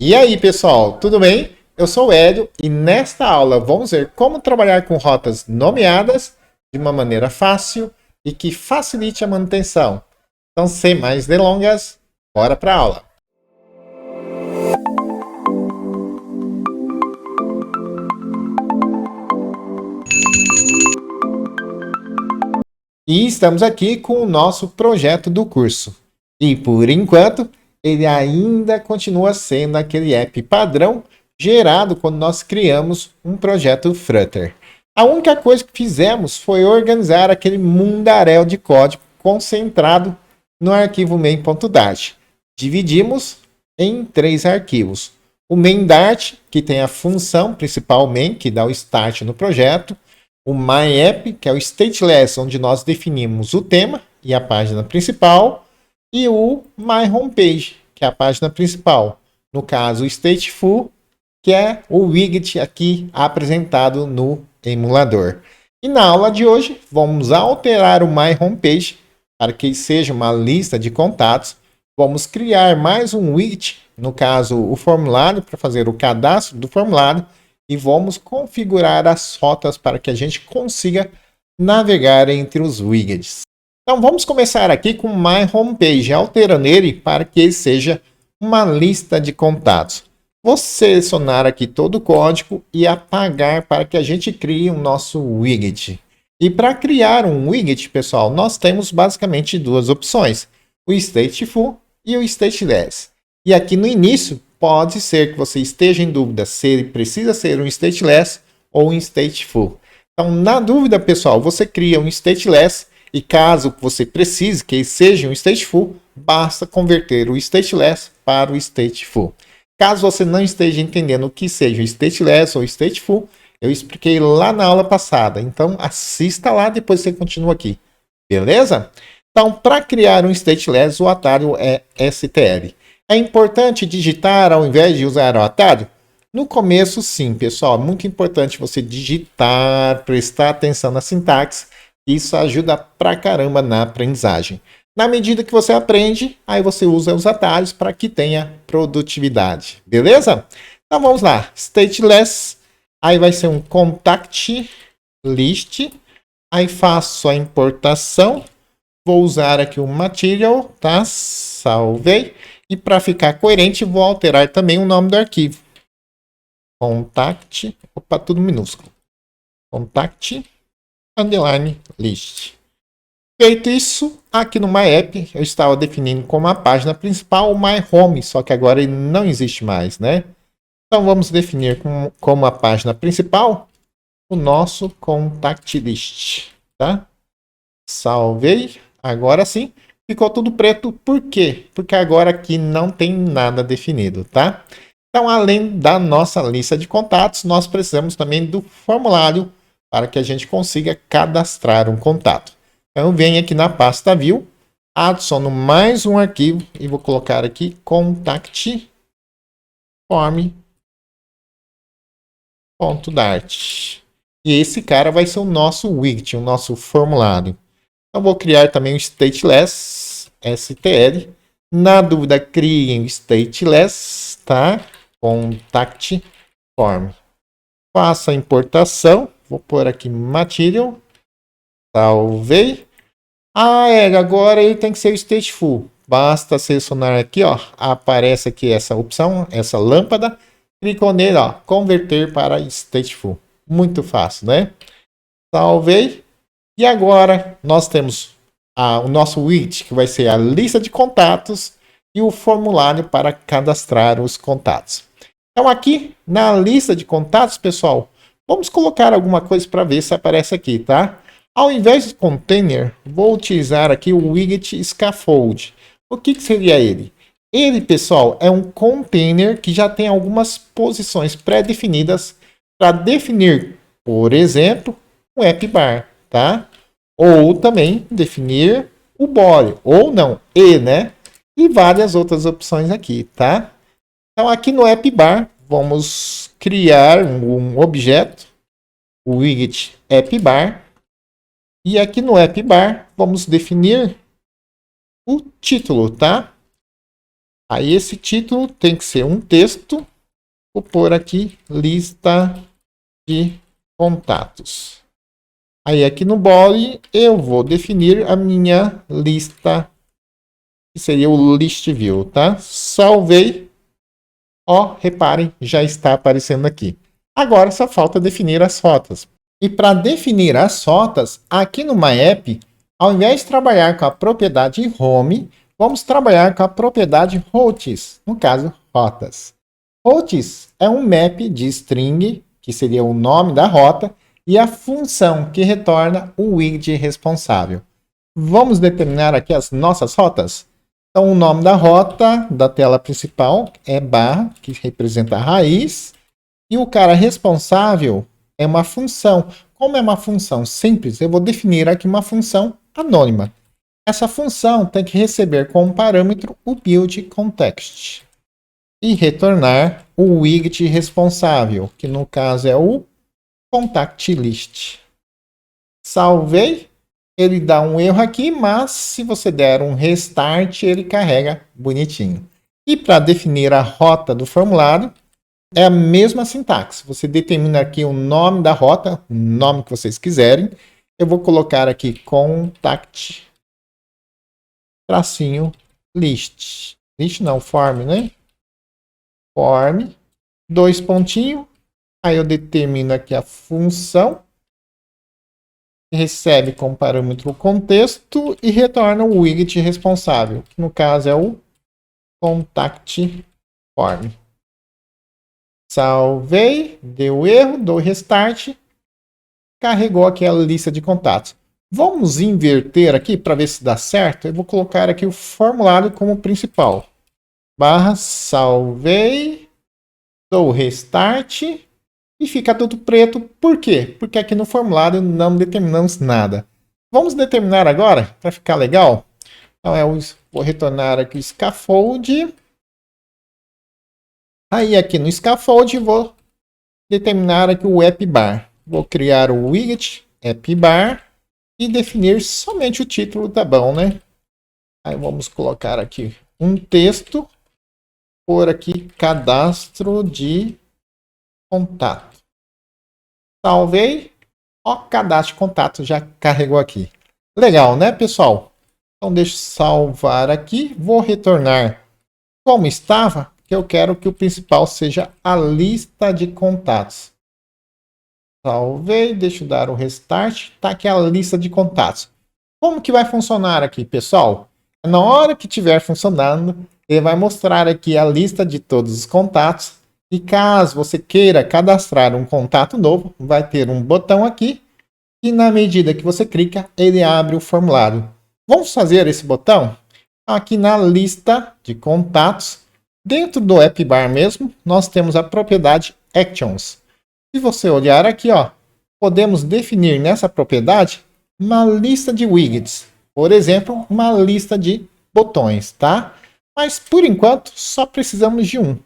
E aí, pessoal, tudo bem? Eu sou o Hélio e nesta aula vamos ver como trabalhar com rotas nomeadas de uma maneira fácil e que facilite a manutenção. Então, sem mais delongas, bora para a aula. E estamos aqui com o nosso projeto do curso. E por enquanto, ele ainda continua sendo aquele app padrão gerado quando nós criamos um projeto Flutter. A única coisa que fizemos foi organizar aquele mundaréu de código concentrado no arquivo main.dart. Dividimos em 3 arquivos. O main.dart, que tem a função principal main, que dá o start no projeto. O MyApp, que é o stateless, onde nós definimos o tema e a página principal. E o MyHomepage, que é a página principal. No caso, o Stateful, que é o widget aqui apresentado no emulador. E na aula de hoje, vamos alterar o MyHomepage para que ele seja uma lista de contatos. Vamos criar mais um widget, no caso, o formulário, para fazer o cadastro do formulário. E vamos configurar as rotas para que a gente consiga navegar entre os widgets. Então vamos começar aqui com o MyHomepage, alterando ele para que ele seja uma lista de contatos. Vou selecionar aqui todo o código e apagar para que a gente crie o nosso widget. E para criar um widget, pessoal, nós temos basicamente 2 opções, o Stateful e o Stateless. E aqui no início, pode ser que você esteja em dúvida se ele precisa ser um Stateless ou um Stateful. Então, na dúvida, pessoal, você cria um Stateless e caso você precise que ele seja um Stateful, basta converter o Stateless para o Stateful. Caso você não esteja entendendo o que seja o Stateless ou Stateful, eu expliquei lá na aula passada. Então, assista lá, depois você continua aqui. Beleza? Então, para criar um Stateless, o atalho é STL. É importante digitar ao invés de usar o atalho? No começo, sim, pessoal. É muito importante você digitar, prestar atenção na sintaxe. Isso ajuda pra caramba na aprendizagem. Na medida que você aprende, aí você usa os atalhos para que tenha produtividade. Beleza? Então vamos lá. Stateless. Aí vai ser um contact list. Aí faço a importação. Vou usar aqui o material, tá? Salvei. E para ficar coerente, vou alterar também o nome do arquivo. Contact, opa, tudo minúsculo. Contact underline list. Feito isso, aqui no MyApp, eu estava definindo como a página principal o MyHome, só que agora ele não existe mais, né? Então vamos definir como a página principal o nosso contact list, tá? Salvei, agora sim. Ficou tudo preto, por quê? Porque agora aqui não tem nada definido, tá? Então, além da nossa lista de contatos, nós precisamos também do formulário para que a gente consiga cadastrar um contato. Então, eu venho aqui na pasta View, adiciono mais um arquivo e vou colocar aqui contact form.dart. E esse cara vai ser o nosso widget, o nosso formulário. Então, vou criar também o stateless, STL. Na dúvida, criem o stateless, tá? Contact form. Faço a importação. Vou pôr aqui material. Salvei. Agora ele tem que ser o stateful. Basta selecionar aqui, ó. Aparece aqui essa opção, essa lâmpada. Clicou nele, ó. Converter para stateful. Muito fácil, né? Salvei. E agora nós temos o nosso widget, que vai ser a lista de contatos e o formulário para cadastrar os contatos. Então aqui na lista de contatos, pessoal, vamos colocar alguma coisa para ver se aparece aqui, tá? Ao invés de container, vou utilizar aqui o widget scaffold. O que seria ele? Ele, pessoal, é um container que já tem algumas posições pré-definidas para definir, por exemplo, um app bar. Tá? Ou também definir o body, ou não, né? E várias outras opções aqui, tá? Então aqui no app bar, vamos criar um objeto, o widget app bar. E aqui no app bar, vamos definir o título, tá? Aí esse título tem que ser um texto. Vou pôr aqui lista de contatos. Aí aqui no body eu vou definir a minha lista, que seria o list view, tá? Salvei. Ó, reparem, já está aparecendo aqui. Agora só falta definir as rotas. E para definir as rotas, aqui no MyApp, ao invés de trabalhar com a propriedade home, vamos trabalhar com a propriedade routes, no caso, rotas. Routes é um map de string, que seria o nome da rota, e a função que retorna o widget responsável. Vamos determinar aqui as nossas rotas? Então, o nome da rota da tela principal é barra, que representa a raiz, e o cara responsável é uma função. Como é uma função simples, eu vou definir aqui uma função anônima. Essa função tem que receber como parâmetro o build context e retornar o widget responsável, que no caso é o contact list. Salvei. Ele dá um erro aqui, mas se você der um restart, ele carrega bonitinho. E para definir a rota do formulário, é a mesma sintaxe. Você determina aqui o nome da rota, o nome que vocês quiserem. Eu vou colocar aqui contact tracinho list. List não, form, né? Form, dois pontinhos. Aí eu determino aqui a função. Recebe como parâmetro o contexto e retorna o widget responsável, que no caso é o contact form. Salvei, deu erro, dou restart, carregou aqui a lista de contatos. Vamos inverter aqui para ver se dá certo. Eu vou colocar aqui o formulário como principal. Barra, salvei, dou restart e fica tudo preto. Por quê? Porque aqui no formulário não determinamos nada. Vamos determinar agora, para ficar legal. Então, vou retornar aqui o scaffold. Aí aqui no scaffold vou determinar aqui o app bar. Vou criar o widget app bar e definir somente o título, tá bom, né? Aí vamos colocar aqui um texto, por aqui cadastro de contato. Salvei. Ó, cadastro de contato já carregou aqui. Legal, né, pessoal? Então deixa eu salvar aqui. Vou retornar como estava, que eu quero que o principal seja a lista de contatos. Salvei, deixa eu dar o restart. Tá aqui a lista de contatos. Como que vai funcionar aqui, pessoal? Na hora que estiver funcionando, ele vai mostrar aqui a lista de todos os contatos. E caso você queira cadastrar um contato novo, vai ter um botão aqui. E na medida que você clica, ele abre o formulário. Vamos fazer esse botão? Aqui na lista de contatos, dentro do app bar mesmo, nós temos a propriedade Actions. Se você olhar aqui, ó, podemos definir nessa propriedade uma lista de widgets. Por exemplo, uma lista de botões, tá? Mas por enquanto, só precisamos de um.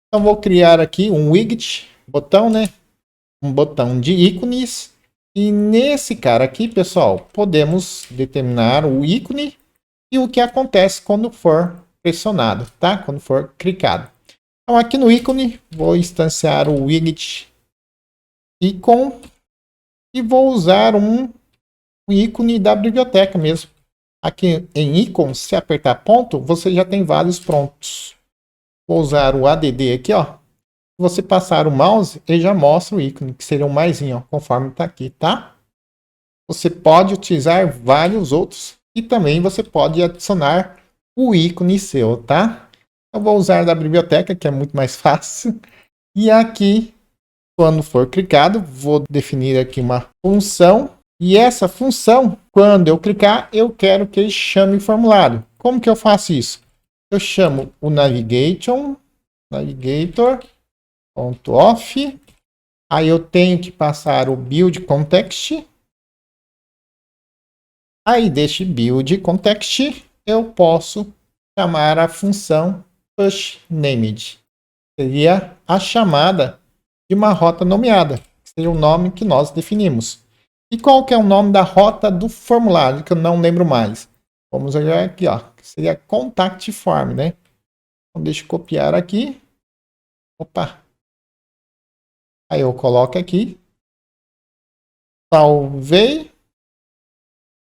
Então vou criar aqui um widget, botão, né? Um botão de ícones. E nesse cara aqui, pessoal, podemos determinar o ícone e o que acontece quando for pressionado, tá? Quando for clicado. Então aqui no ícone, vou instanciar o widget icon e vou usar um ícone da biblioteca mesmo. Aqui em ícons, se apertar ponto, você já tem vários prontos. Vou usar o add aqui, ó. Se você passar o mouse, ele já mostra o ícone, que seria um maisinho, ó, conforme está aqui, tá? Você pode utilizar vários outros e também você pode adicionar o ícone seu, tá? Eu vou usar da biblioteca, que é muito mais fácil. E aqui, quando for clicado, vou definir aqui uma função. E essa função, quando eu clicar, eu quero que ele chame o formulário. Como que eu faço isso? Eu chamo o navigator, .off. Aí eu tenho que passar o build context. Aí deste build context, eu posso chamar a função push named. Seria a chamada de uma rota nomeada. Seria o nome que nós definimos. E qual que é o nome da rota do formulário, que eu não lembro mais? Vamos olhar aqui, ó. Que seria contact form, né? Então, deixa eu copiar aqui. Opa! Aí eu coloco aqui. Salvei.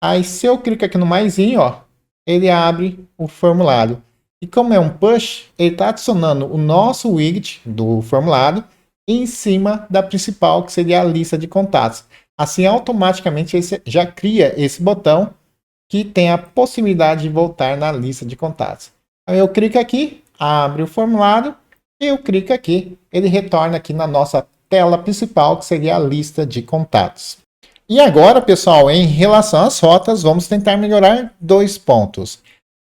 Aí se eu clico aqui no maisinho, ó, ele abre o formulário. E como é um push, ele está adicionando o nosso widget do formulário em cima da principal, que seria a lista de contatos. Assim, automaticamente, ele já cria esse botão que tem a possibilidade de voltar na lista de contatos. Então, eu clico aqui, abre o formulário, e eu clico aqui, ele retorna aqui na nossa tela principal, que seria a lista de contatos. E agora, pessoal, em relação às rotas, vamos tentar melhorar 2 pontos.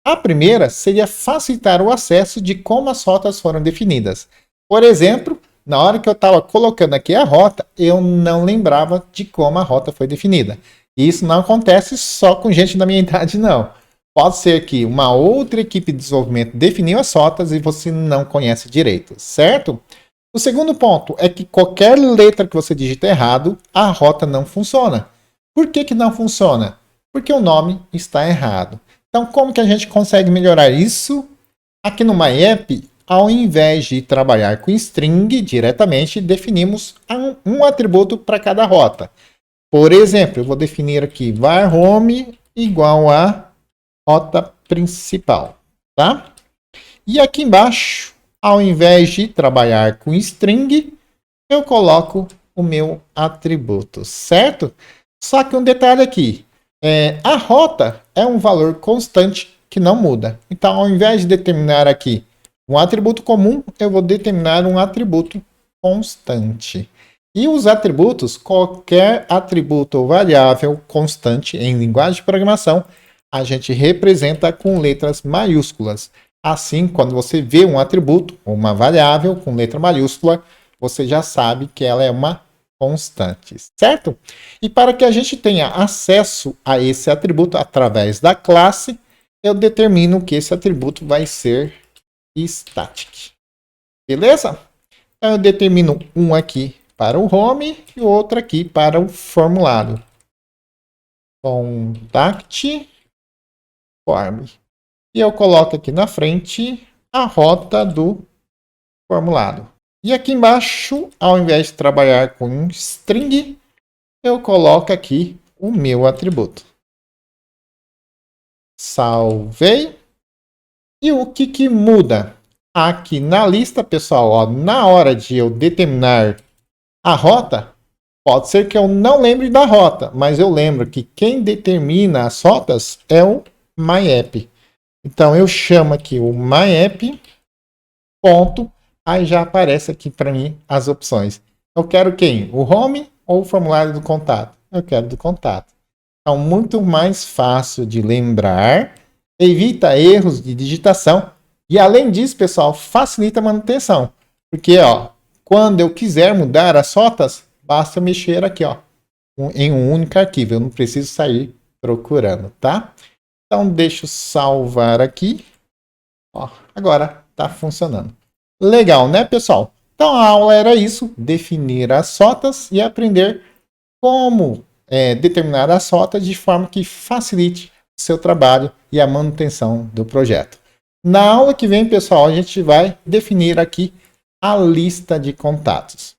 A primeira seria facilitar o acesso de como as rotas foram definidas. Por exemplo, na hora que eu estava colocando aqui a rota, eu não lembrava de como a rota foi definida. E isso não acontece só com gente da minha idade, não. Pode ser que uma outra equipe de desenvolvimento definiu as rotas e você não conhece direito, certo? O segundo ponto é que qualquer letra que você digita errado, a rota não funciona. Por que não funciona? Porque o nome está errado. Então, como que a gente consegue melhorar isso? Aqui no MyApp, ao invés de trabalhar com string diretamente, definimos um atributo para cada rota. Por exemplo, eu vou definir aqui var home igual a rota principal, tá? E aqui embaixo, ao invés de trabalhar com string, eu coloco o meu atributo, certo? Só que um detalhe aqui, a rota é um valor constante que não muda. Então, ao invés de determinar aqui um atributo comum, eu vou determinar um atributo constante. E os atributos, qualquer atributo ou variável constante em linguagem de programação, a gente representa com letras maiúsculas. Assim, quando você vê um atributo ou uma variável com letra maiúscula, você já sabe que ela é uma constante, certo? E para que a gente tenha acesso a esse atributo através da classe, eu determino que esse atributo vai ser static. Beleza? Então, eu determino um aqui para o home e outro aqui para o formulário. Contact form. E eu coloco aqui na frente a rota do formulário. E aqui embaixo, ao invés de trabalhar com um string, eu coloco aqui o meu atributo. Salvei. E o que muda? Aqui na lista, pessoal, ó, na hora de eu determinar a rota, pode ser que eu não lembre da rota, mas eu lembro que quem determina as rotas é o MyApp. Então, eu chamo aqui o MyApp, ponto, aí já aparece aqui para mim as opções. Eu quero quem? O home ou o formulário do contato? Eu quero do contato. Então, muito mais fácil de lembrar, evita erros de digitação e, além disso, pessoal, facilita a manutenção. Porque, ó, quando eu quiser mudar as rotas, basta mexer aqui, ó, em um único arquivo. Eu não preciso sair procurando, tá? Então, deixa eu salvar aqui. Ó, agora está funcionando. Legal, né, pessoal? Então, a aula era isso. Definir as rotas e aprender como determinar as rotas de forma que facilite o seu trabalho e a manutenção do projeto. Na aula que vem, pessoal, a gente vai definir aqui a lista de contatos.